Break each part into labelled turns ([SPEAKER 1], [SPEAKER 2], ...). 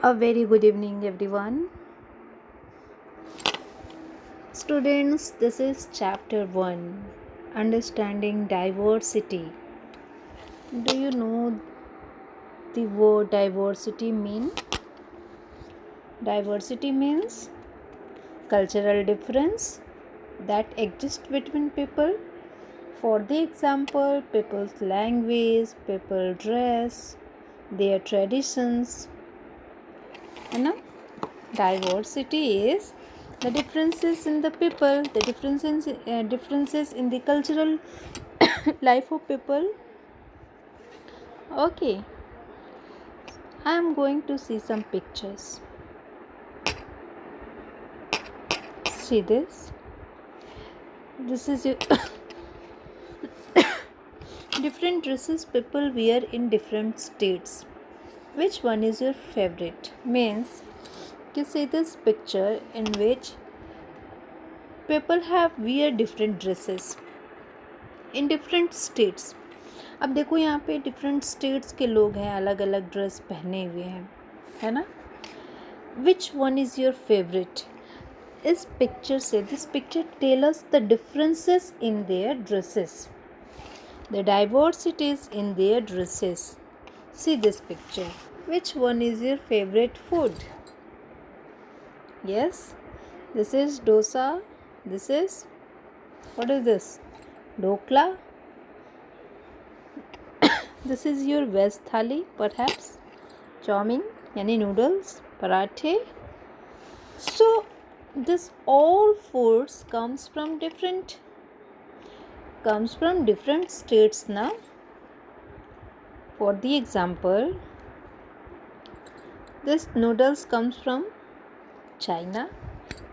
[SPEAKER 1] A very good evening, everyone. Students, this is chapter 1, Understanding Diversity. Do you know the word diversity mean? Diversity means cultural difference that exists between people. For the example, people's language, people dress, their traditions. है ना? Diversity is the differences in the people, the differences in the cultural life of people. Okay, I am going to see some pictures. See this. This is your different dresses people wear in different states. Which one is your favorite? Means you see this picture in which people have wear different dresses in different states. अब देखो यहाँ पे different states के लोग हैं, अलग अलग dress पहने हुए हैं, है ना? Which one is your favourite? इस पिक्चर से this picture tell us the differences in their dresses, the diversities in their dresses. See this picture. Which one is your favourite food? Yes, this is dosa. This is, what is this? Dokla. This is your veg thali, perhaps. Chowmin, yani noodles, parathe. So this all foods comes from different states now. For the example, this noodles comes from China,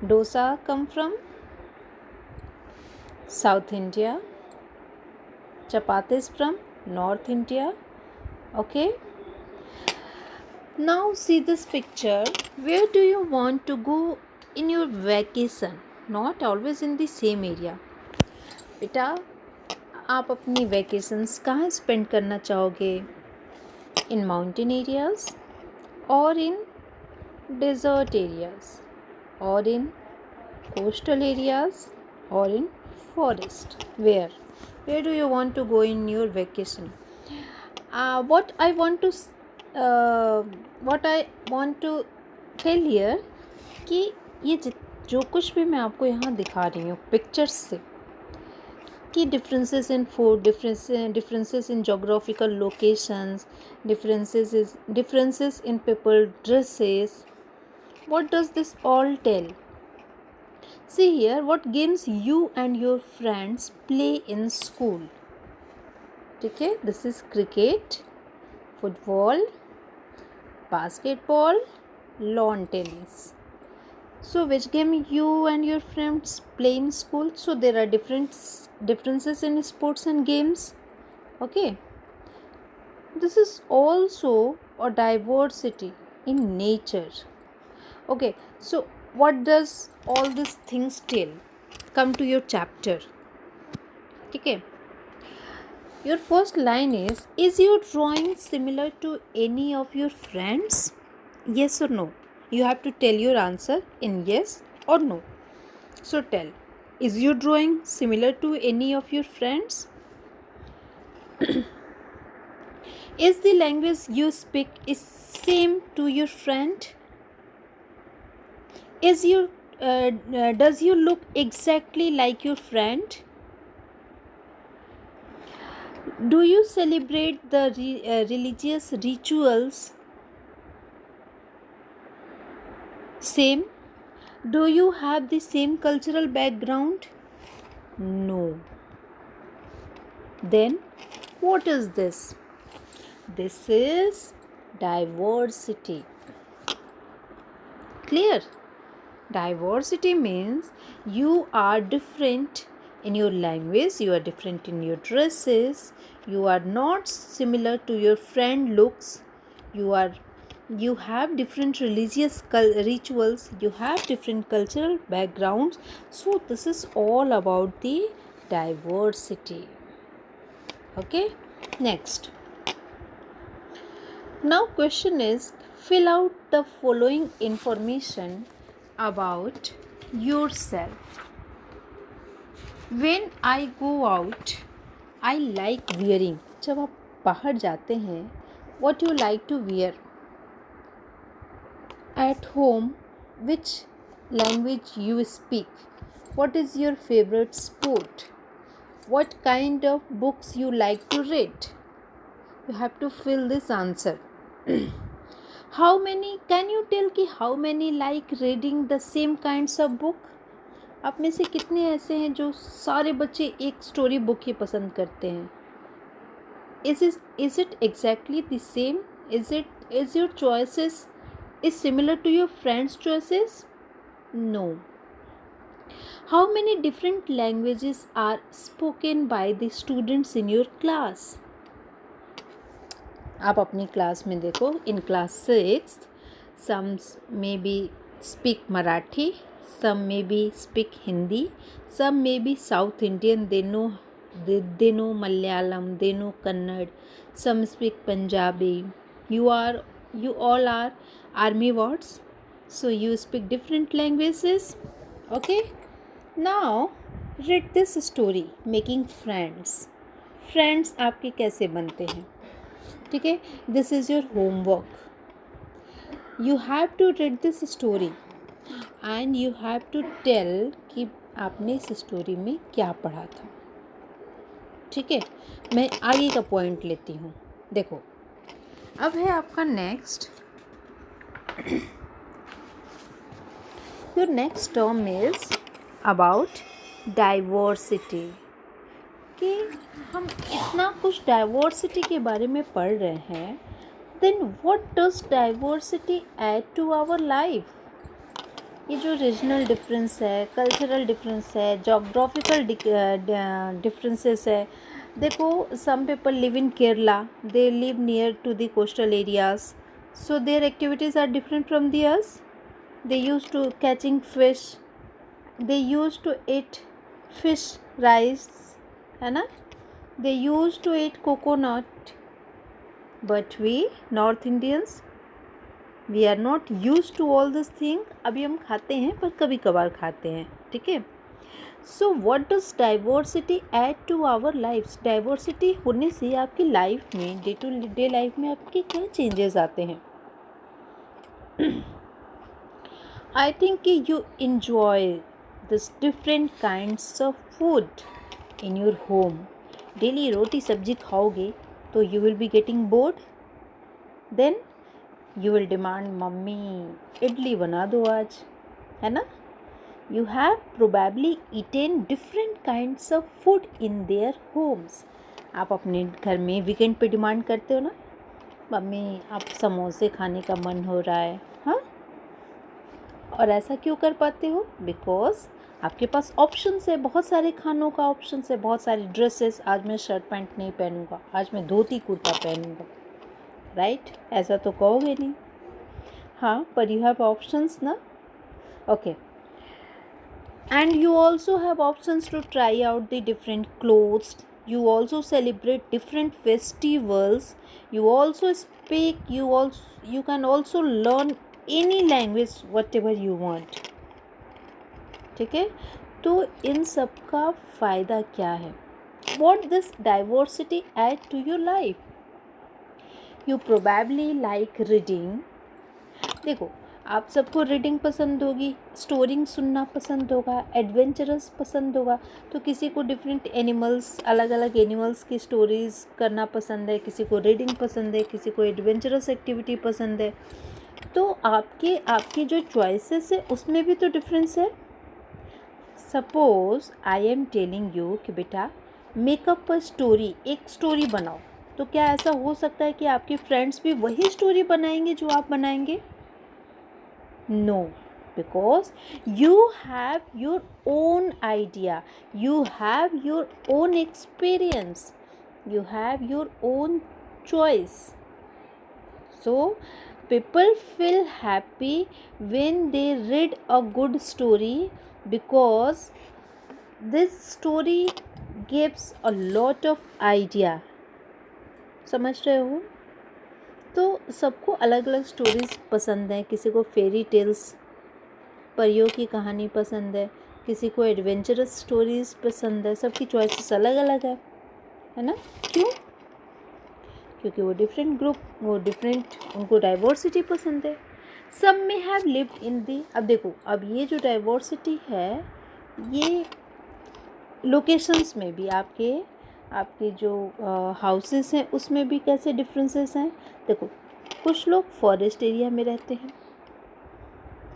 [SPEAKER 1] dosa come from South India, chapatis from North India. Okay, now see this picture. Where do you want to go in your vacation? Not always in the same area. बेटा, आप अपनी vacations कहाँ spend करना चाहोगे? In mountain areas और in desert areas और इन coastal areas और इन forest? Where do you want to go in your vacation? What I want to tell here कि ये जो कुछ भी मैं आपको यहाँ दिखा रही हूँ पिक्चर्स से, कि differences in food, differences in geographical locations, differences in people dresses. What does this all tell? See here, what games you and your friends play in school. Okay, this is cricket, football, basketball, lawn tennis. So which game you and your friends play in school? So there are differences in sports and games. Okay, this is also a diversity in nature. Okay, so what does all these things tell? Come to your chapter. Okay, your first line is your drawing similar to any of your friends? Yes or no? You have to tell your answer in yes or no. So tell, is your drawing similar to any of your friends? Is the language you speak is same to your friend? Does you look exactly like your friend? Do you celebrate the religious rituals same? Do you have the same cultural background? No. Then what is this? This is diversity. Clear? Diversity means you are different in your language, you are different in your dresses, you are not similar to your friend looks, you have different religious rituals, you have different cultural backgrounds. So this is all about the diversity. Okay, next. Now question is, fill out the following information about yourself. When I go out, I like wearing. जब आप बाहर जाते हैं, what you like to wear? At home, which language you speak? What is your favorite sport? What kind of books you like to read? You have to fill this answer. How many, can you tell कि how many like reading the same kinds of book? आप में से कितने ऐसे हैं जो सारे बच्चे एक स्टोरी बुक ही पसंद करते हैं? Is it exactly the same? Is your choices is similar to your friends' choices? No. How many different languages are spoken by the students in your class? आप अपनी क्लास में देखो, in class 6 some maybe speak Marathi, some maybe speak Hindi, some maybe South Indian, they know Malayalam, they know Kannada, some speak Punjabi. You all are army wards, so you speak different languages. Okay, now read this story, making friends. Friends आपके कैसे बनते हैं? ठीक है, this is your homework. You have to read this story and you have to tell कि आपने इस story में क्या पढ़ा था. ठीक है, मैं आगे का पॉइंट लेती हूँ. देखो, अब है आपका next. Your next term is about diversity. कि हम इतना कुछ डाइवर्सिटी के बारे में पढ़ रहे हैं, then what does diversity add to our life? ये जो रीजनल डिफरेंस है, कल्चरल डिफरेंस है, जोग्राफिकल डिफरेंसेस है. देखो, some people live in Kerala, they live near to the coastal areas, so their activities are different from theirs. They use to catching fish, they use to eat fish rice, है ना. They use to eat coconut. But we north Indians, we are not use to all this thing. अभी हम खाते हैं पर कभी कभार खाते हैं. ठीक है. So what does diversity add to our life? Diversity होने से आपकी लाइफ में, डे टू डे लाइफ में आपके क्या चेंजेस आते हैं? आई थिंक कि you enjoy this different kinds of food in your home. Daily रोटी सब्जी खाओगे तो you will be getting bored. Then you will demand, mummy idli बना दो आज, है ना. You have probably eaten different kinds of food in their homes. आप अपने घर में वीकेंड पे डिमांड करते हो ना, मम्मी आप समोसे खाने का मन हो रहा है. हाँ, और ऐसा क्यों कर पाते हो? बिकॉज आपके पास ऑप्शंस है, बहुत सारे खानों का ऑप्शंस है, बहुत सारी ड्रेसेस. आज मैं शर्ट पैंट नहीं पहनूंगा, आज मैं धोती कुर्ता पहनूंगा. राइट, ऐसा तो कहोगे नहीं. हाँ, पर यू हैव ऑप्शंस ना. Okay, and you also have options to try out the different clothes. You also celebrate different festivals. You also speak. You can also learn any language whatever you want. ठीक है. तो इन सब का फ़ायदा क्या है? What does diversity add to your life? You probably like reading. देखो, आप सबको रीडिंग पसंद होगी, स्टोरिंग सुनना पसंद होगा, एडवेंचरस पसंद होगा. तो किसी को डिफरेंट एनिमल्स, अलग अलग एनिमल्स की स्टोरीज़ करना पसंद है, किसी को रीडिंग पसंद है, किसी को एडवेंचरस एक्टिविटी पसंद है. तो आपकी जो चॉइसेस है उसमें भी तो डिफरेंस है. Suppose I am telling you कि बेटा मेकअप अ स्टोरी, एक स्टोरी बनाओ. तो क्या ऐसा हो सकता है कि आपके फ्रेंड्स भी वही स्टोरी बनाएंगे जो आप बनाएंगे? No, because you have your own idea, you have your own experience, you have your own choice. So people feel happy when they read a good story, because this story gives a lot of idea. समझ रहे हो? तो सबको अलग अलग stories पसंद है, किसी को फेरी टेल्स परियों की कहानी पसंद है, किसी को एडवेंचरस स्टोरीज पसंद है, सबकी चॉइसेस अलग अलग है ना। क्यों? क्योंकि वो डिफरेंट ग्रुप, वो डिफरेंट, उनको डाइवर्सिटी पसंद है। सब में हैव लिव्ड इन दी, अब देखो, अब ये जो डाइवर्सिटी है ये लोकेशंस में भी, आपके जो हाउसेस हैं उसमें भी कैसे डिफरेंसेस हैं। देखो, कुछ लोग फॉरेस्ट एरिया में रहते हैं,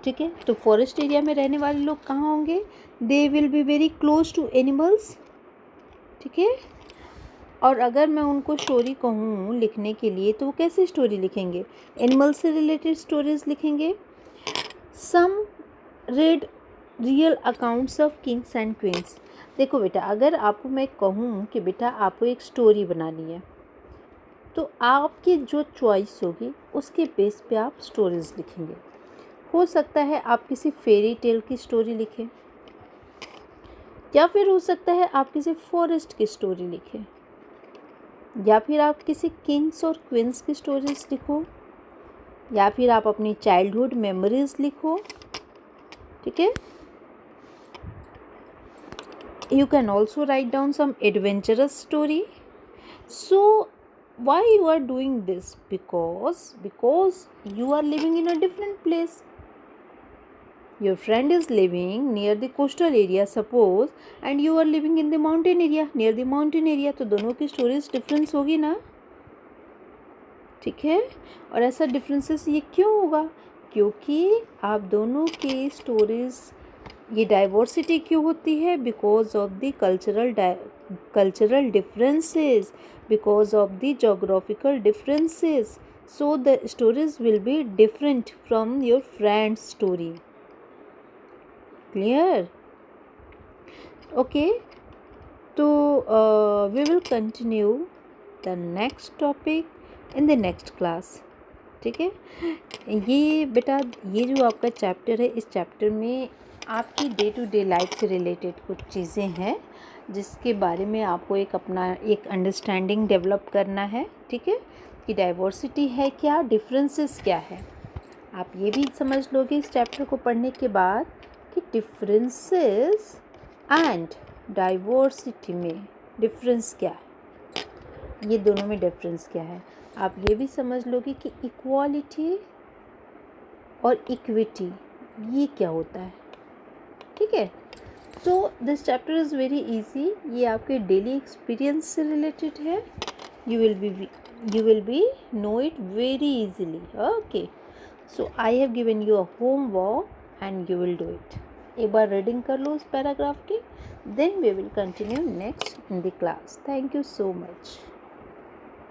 [SPEAKER 1] ठीक है, तो फॉरेस्ट एरिया में रहने वाले लोग कहाँ होंगे, they will be very close to animals, ठीक है। और अगर मैं उनको स्टोरी कहूँ लिखने के लिए तो वो कैसे स्टोरी लिखेंगे, एनिमल से रिलेटेड स्टोरीज लिखेंगे। Some read real accounts of kings and queens. देखो बेटा, अगर आपको मैं कहूँ कि बेटा आपको एक स्टोरी बनानी है तो आपकी जो चॉइस होगी उसके बेस पे आप स्टोरीज लिखेंगे। हो सकता है आप किसी फेरी टेल की स्टोरी लिखें, या फिर हो सकता है आप किसी फॉरेस्ट की स्टोरी लिखें, या फिर आप किसी किंग्स और क्वींस की स्टोरीज लिखो, या फिर आप अपनी चाइल्डहुड मेमोरीज लिखो, ठीक है। You can also write down some adventurous story. So why you are doing this? Because you are living in a different place. Your friend is living near the coastal area, suppose, and you are living in the mountain area, near the mountain area. तो दोनों की stories difference होगी ना, ठीक है। और ऐसा differences ये क्यों होगा, क्योंकि आप दोनों की स्टोरीज, ये डाइवर्सिटी क्यों होती है, because of the cultural differences, because of the geographical differences. So the stories will be different from your friends story. Clear? Okay, तो we will continue the next topic in the next class, ठीक है। ये बेटा, ये जो आपका chapter है, इस चैप्टर में आपकी डे टू डे लाइफ से रिलेटेड कुछ चीज़ें हैं जिसके बारे में आपको अपना एक अंडरस्टैंडिंग डेवलप करना है, ठीक है, कि डाइवर्सिटी है क्या, डिफरेंसेस क्या है। आप ये भी समझ लोगे इस चैप्टर को पढ़ने के बाद कि डिफरेंसेस एंड डाइवर्सिटी में डिफरेंस क्या है, ये दोनों में डिफरेंस क्या है। आप ये भी समझ लोगे कि इक्वालिटी और इक्विटी ये क्या होता है, ठीक है। तो this chapter is very easy, ये आपके डेली एक्सपीरियंस से रिलेटेड है। You will be know it very easily. Okay, so I have given you a homework and you will do it. एक बार रीडिंग कर लो उस पैराग्राफ की, then we will continue next in the class. Thank you so much.